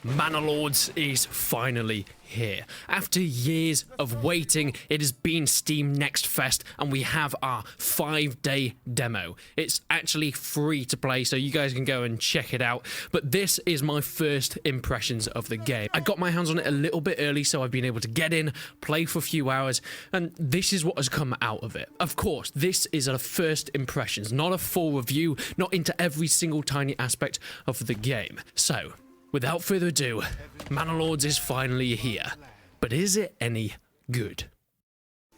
Manor Lords is finally here. After years of waiting, it has been Steam Next Fest and we have our 5-day demo. It's actually free to play, so you guys can go and check it out. But this is my first impressions of the game. I got my hands on it a little bit early, so I've been able to get in, play for a few hours, and this is what has come out of it. Of course, this is a first impressions, not a full review, not into every single tiny aspect of the game. So, without further ado, Manor Lords is finally here. But is it any good?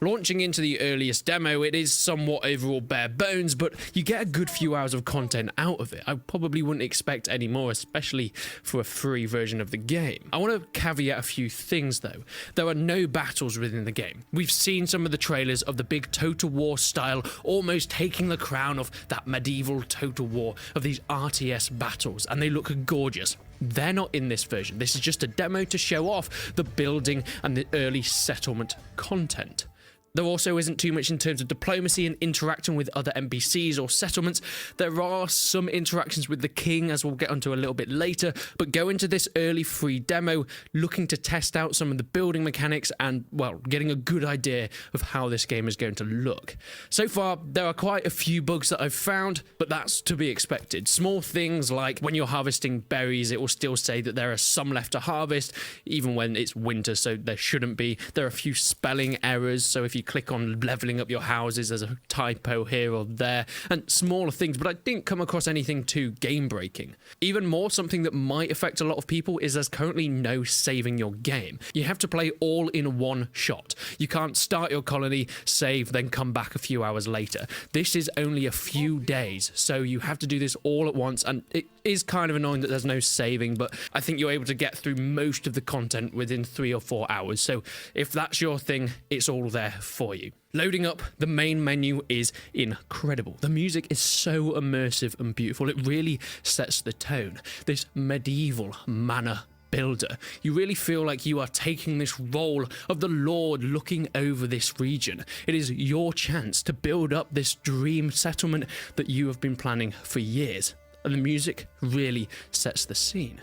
Launching into the earliest demo, it is somewhat overall bare bones, but you get a good few hours of content out of it. I probably wouldn't expect any more, especially for a free version of the game. I want to caveat a few things though. There are no battles within the game. We've seen some of the trailers of the big Total War style, almost taking the crown of that medieval Total War of these RTS battles, and they look gorgeous. They're not in this version. This is just a demo to show off the building and the early settlement content. There also isn't too much in terms of diplomacy and interacting with other NPCs or settlements. There are some interactions with the king, as we'll get onto a little bit later, but go into this early free demo looking to test out some of the building mechanics and, well, getting a good idea of how this game is going to look. So far, there are quite a few bugs that I've found, but that's to be expected. Small things like when you're harvesting berries, it will still say that there are some left to harvest, even when it's winter, so there shouldn't be. There are a few spelling errors, so if you click on leveling up your houses, there's a typo here or there, and smaller things, but I didn't come across anything too game-breaking. Even more, something that might affect a lot of people is there's currently no saving your game. You have to play all in one shot. You can't start your colony, save, then come back a few hours later. This is only a few days, so you have to do this all at once, and it is kind of annoying that there's no saving, but I think you're able to get through most of the content within 3 or 4 hours, so if that's your thing, it's all there for you. Loading up the main menu is incredible. The music is so immersive and beautiful. It really sets the tone. This medieval manor builder. You really feel like you are taking this role of the Lord looking over this region. It is your chance to build up this dream settlement that you have been planning for years. And the music really sets the scene.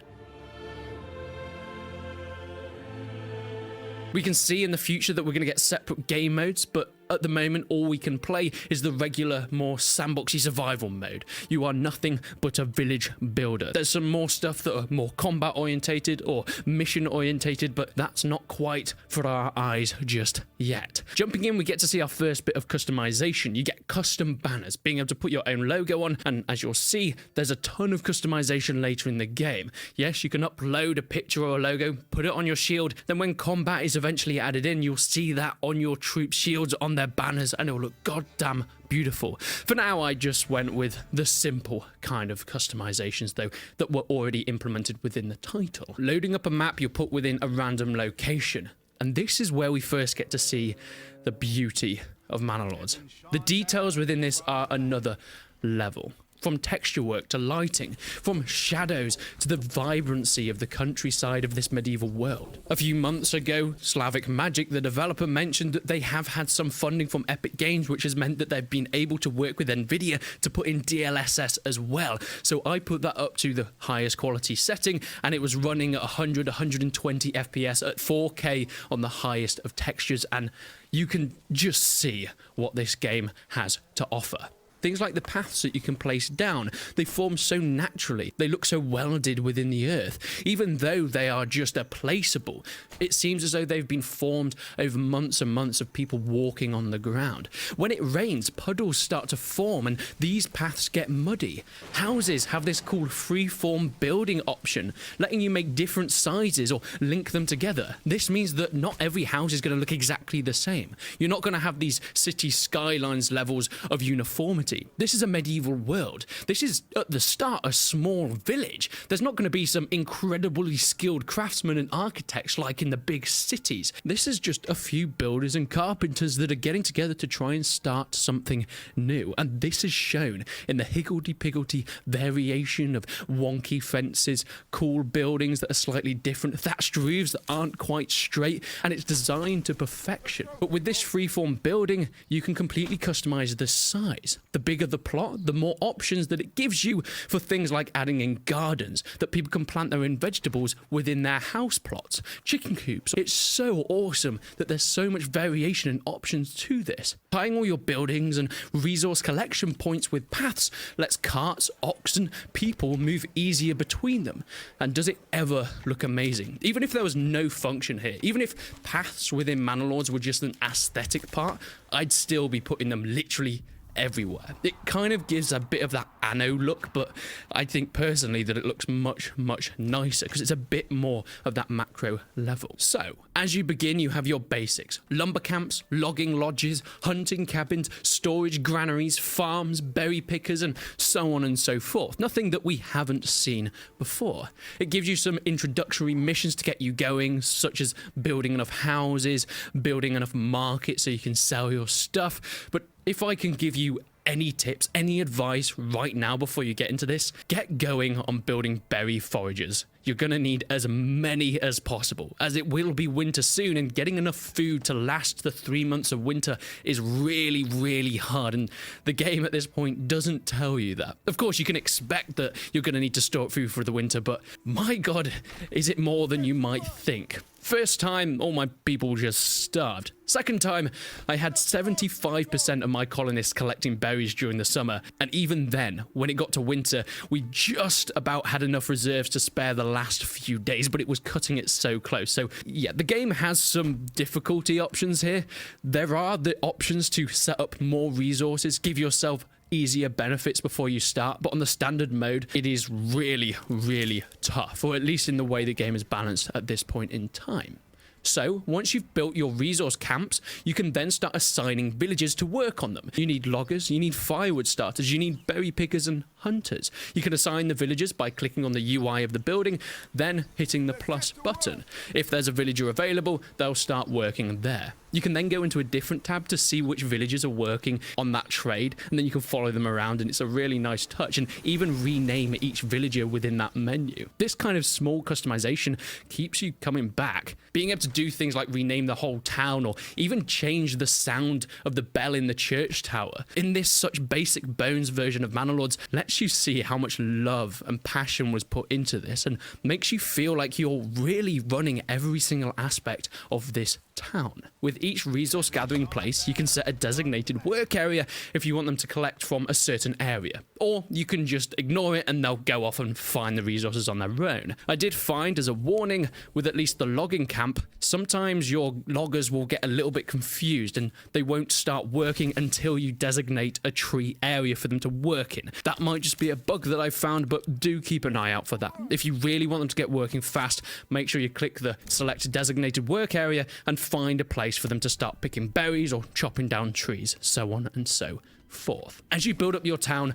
We can see in the future that we're going to get separate game modes, but at the moment, all we can play is the regular, more sandboxy survival mode. You are nothing but a village builder. There's some more stuff that are more combat orientated or mission orientated, but that's not quite for our eyes just yet. Jumping in, we get to see our first bit of customization. You get custom banners, being able to put your own logo on, and as you'll see, there's a ton of customization later in the game. Yes, you can upload a picture or a logo, put it on your shield, then when combat is eventually added in, you'll see that on your troops' shields, on their banners, and it will look goddamn beautiful. For now, I just went with the simple kind of customizations though that were already implemented within the title. Loading up a map you put within a random location, and this is where we first get to see the beauty of Manor Lords. The details within this are another level. From texture work to lighting, from shadows to the vibrancy of the countryside of this medieval world. A few months ago, Slavic Magic, the developer, mentioned that they have had some funding from Epic Games, which has meant that they've been able to work with Nvidia to put in DLSS as well. So I put that up to the highest quality setting, and it was running at 100, 120 FPS at 4K on the highest of textures, and you can just see what this game has to offer. Things like the paths that you can place down, they form so naturally, they look so welded within the earth. Even though they are just a placeable, it seems as though they've been formed over months and months of people walking on the ground. When it rains, puddles start to form and these paths get muddy. Houses have this cool free-form building option, letting you make different sizes or link them together. This means that not every house is going to look exactly the same. You're not going to have these city skylines levels of uniformity. This is a medieval world. This is, at the start, a small village. There's not going to be some incredibly skilled craftsmen and architects like in the big cities. This is just a few builders and carpenters that are getting together to try and start something new. And this is shown in the higgledy-piggledy variation of wonky fences, cool buildings that are slightly different, thatched roofs that aren't quite straight, and it's designed to perfection. But with this freeform building, you can completely customize the size. The bigger the plot, the more options that it gives you for things like adding in gardens, that people can plant their own vegetables within their house plots, chicken coops. It's so awesome that there's so much variation and options to this. Tying all your buildings and resource collection points with paths lets carts, oxen, people move easier between them. And does it ever look amazing? Even if there was no function here, even if paths within Manor Lords were just an aesthetic part, I'd still be putting them literally everywhere. It kind of gives a bit of that Anno look, but I think personally that it looks much, much nicer because it's a bit more of that macro level. So, as you begin, you have your basics: lumber camps, logging lodges, hunting cabins, storage granaries, farms, berry pickers, and so on and so forth. Nothing that we haven't seen before. It gives you some introductory missions to get you going, such as building enough houses, building enough markets so you can sell your stuff. But if I can give you any tips, any advice right now before you get into this, get going on building berry foragers. You're going to need as many as possible, as it will be winter soon, and getting enough food to last the 3 months of winter is really, really hard, and the game at this point doesn't tell you that. Of course, you can expect that you're going to need to store up food for the winter, but my god, is it more than you might think. First time, all my people just starved. Second time, I had 75% of my colonists collecting berries during the summer, and even then, when it got to winter, we just about had enough reserves to spare the last few days, but it was cutting it so close. So yeah, the game has some difficulty options here. There are the options to set up more resources, give yourself easier benefits before you start, but on the standard mode, it is really, really tough, or at least in the way the game is balanced at this point in time. So, once you've built your resource camps, you can then start assigning villagers to work on them. You need loggers, you need firewood starters, you need berry pickers and hunters. You can assign the villagers by clicking on the UI of the building, then hitting the plus button. If there's a villager available, they'll start working there. You can then go into a different tab to see which villagers are working on that trade, and then you can follow them around, and it's a really nice touch, and even rename each villager within that menu. This kind of small customization keeps you coming back. Being able to do things like rename the whole town, or even change the sound of the bell in the church tower, in this such basic bones version of Manor Lords, lets you see how much love and passion was put into this, and makes you feel like you're really running every single aspect of this town. With each resource gathering place, you can set a designated work area if you want them to collect from a certain area, or you can just ignore it and they'll go off and find the resources on their own. I did find, as a warning, with at least the logging camp, sometimes your loggers will get a little bit confused and they won't start working until you designate a tree area for them to work in. That might just be a bug that I found, but do keep an eye out for that. If you really want them to get working fast, make sure you click the select designated work area and find a place for them to start picking berries or chopping down trees, so on and so forth. As you build up your town,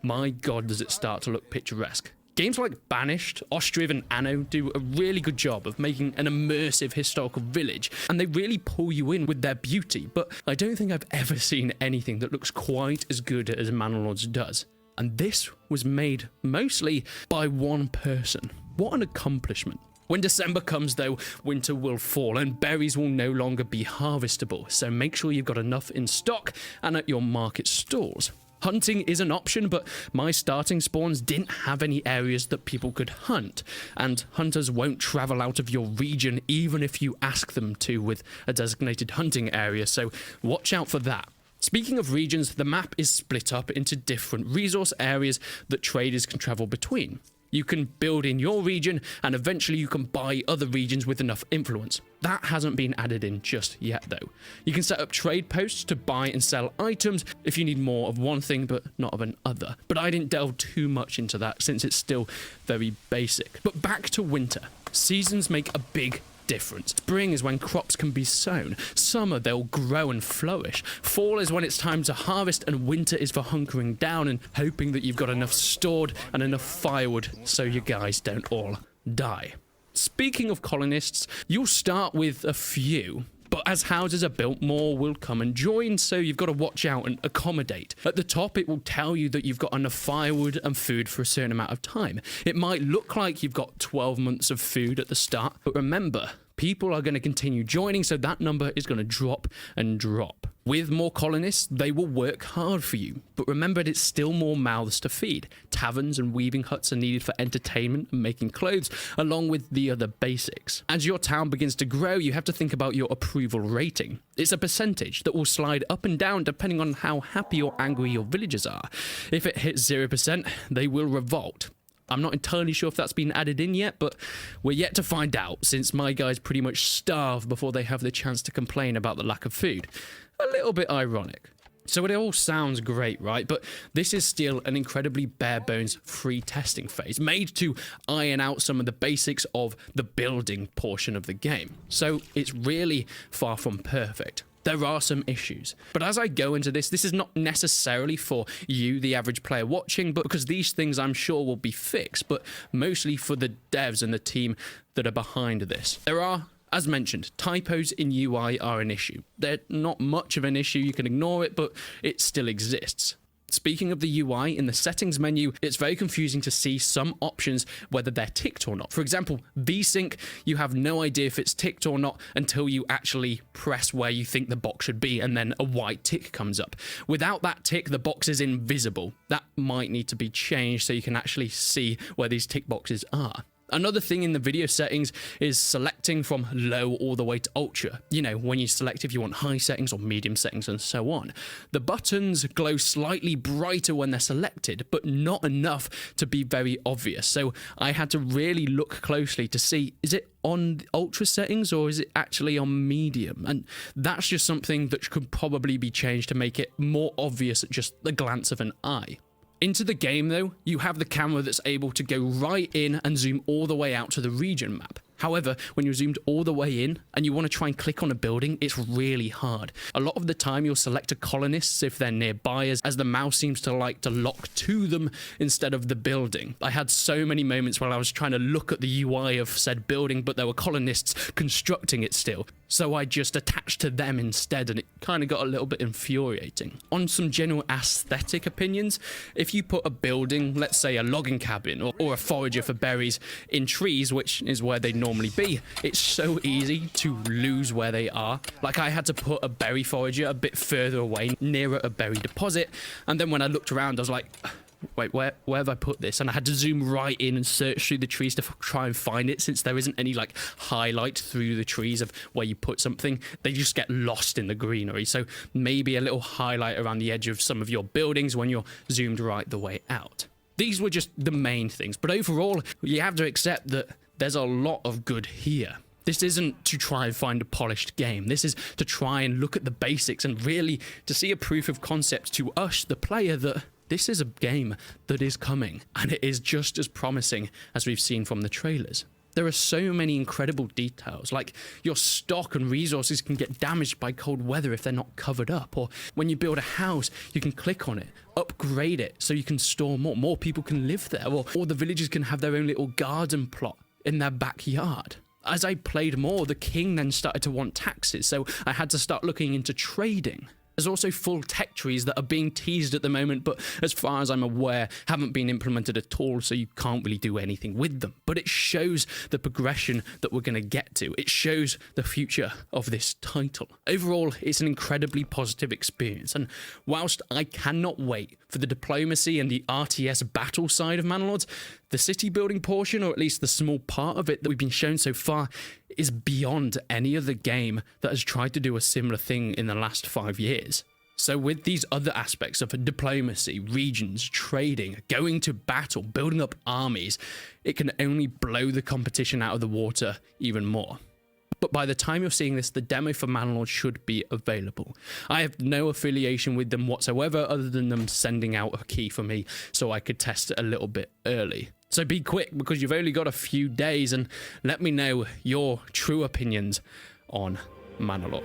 my god, does it start to look picturesque. Games like Banished, Ostriv, and Anno do a really good job of making an immersive historical village, and they really pull you in with their beauty, but I don't think I've ever seen anything that looks quite as good as Manor Lords does. And this was made mostly by one person. What an accomplishment. When December comes though, winter will fall and berries will no longer be harvestable, so make sure you've got enough in stock and at your market stalls. Hunting is an option, but my starting spawns didn't have any areas that people could hunt, and hunters won't travel out of your region even if you ask them to with a designated hunting area, so watch out for that. Speaking of regions, the map is split up into different resource areas that traders can travel between. You can build in your region, and eventually you can buy other regions with enough influence. That hasn't been added in just yet though. You can set up trade posts to buy and sell items if you need more of one thing but not of another. But I didn't delve too much into that since it's still very basic. But back to winter. Seasons make a big difference. Spring is when crops can be sown. Summer, they'll grow and flourish. Fall is when it's time to harvest, and winter is for hunkering down and hoping that you've got enough stored and enough firewood so you guys don't all die. Speaking of colonists, you'll start with a few, but as houses are built, more will come and join, so you've got to watch out and accommodate. At the top, it will tell you that you've got enough firewood and food for a certain amount of time. It might look like you've got 12 months of food at the start, but remember, people are going to continue joining, so that number is going to drop and drop. With more colonists, they will work hard for you, but remember it's still more mouths to feed. Taverns and weaving huts are needed for entertainment and making clothes, along with the other basics. As your town begins to grow, you have to think about your approval rating. It's a percentage that will slide up and down depending on how happy or angry your villagers are. If it hits 0%, they will revolt. I'm not entirely sure if that's been added in yet, but we're yet to find out, since my guys pretty much starve before they have the chance to complain about the lack of food. A little bit ironic. So it all sounds great, right? But this is still an incredibly bare bones free testing phase, made to iron out some of the basics of the building portion of the game. So it's really far from perfect. There are some issues. But as I go into this is not necessarily for you, the average player watching, but because these things I'm sure will be fixed, but mostly for the devs and the team that are behind this. There are, as mentioned, typos in UI are an issue. They're not much of an issue, you can ignore it, but it still exists. Speaking of the UI, in the settings menu, it's very confusing to see some options, whether they're ticked or not. For example, VSync, you have no idea if it's ticked or not until you actually press where you think the box should be, and then a white tick comes up. Without that tick, the box is invisible. That might need to be changed so you can actually see where these tick boxes are. Another thing in the video settings is selecting from low all the way to ultra. You know, when you select if you want high settings or medium settings and so on. The buttons glow slightly brighter when they're selected, but not enough to be very obvious. So I had to really look closely to see, is it on the ultra settings or is it actually on medium? And that's just something that could probably be changed to make it more obvious at just the glance of an eye. Into the game though, you have the camera that's able to go right in and zoom all the way out to the region map. However, when you're zoomed all the way in and you want to try and click on a building, it's really hard. A lot of the time you'll select a colonists if they're nearby, as the mouse seems to like to lock to them instead of the building. I had so many moments where I was trying to look at the UI of said building, but there were colonists constructing it still. So I just attached to them instead, and it kind of got a little bit infuriating. On some general aesthetic opinions, if you put a building, let's say a logging cabin or a forager for berries in trees, which is where they normally be, it's so easy to lose where they are. Like I had to put a berry forager a bit further away, nearer a berry deposit, and then when I looked around I was like, wait, where have I put this? And I had to zoom right in and search through the trees to try and find it, since there isn't any like highlight through the trees of where you put something. They just get lost in the greenery. So maybe a little highlight around the edge of some of your buildings when you're zoomed right the way out. These were just the main things, but overall you have to accept that there's a lot of good here. This isn't to try and find a polished game. This is to try and look at the basics and really to see a proof of concept to us, the player, that this is a game that is coming, and it is just as promising as we've seen from the trailers. There are so many incredible details, like your stock and resources can get damaged by cold weather if they're not covered up, or when you build a house, you can click on it, upgrade it so you can store more. More people can live there, or the villagers can have their own little garden plot in their backyard. As I played more, the king then started to want taxes, so I had to start looking into trading. There's also full tech trees that are being teased at the moment, but as far as I'm aware, haven't been implemented at all, so you can't really do anything with them. But it shows the progression that we're going to get to. It shows the future of this title. Overall, it's an incredibly positive experience, and whilst I cannot wait for the diplomacy and the RTS battle side of Manor, the city building portion, or at least the small part of it that we've been shown so far, is beyond any other game that has tried to do a similar thing in the last 5 years. So with these other aspects of diplomacy, regions, trading, going to battle, building up armies, it can only blow the competition out of the water even more. But by the time you're seeing this, the demo for Manor should be available. I have no affiliation with them whatsoever, other than them sending out a key for me so I could test it a little bit early. So be quick, because you've only got a few days, and let me know your true opinions on Manor.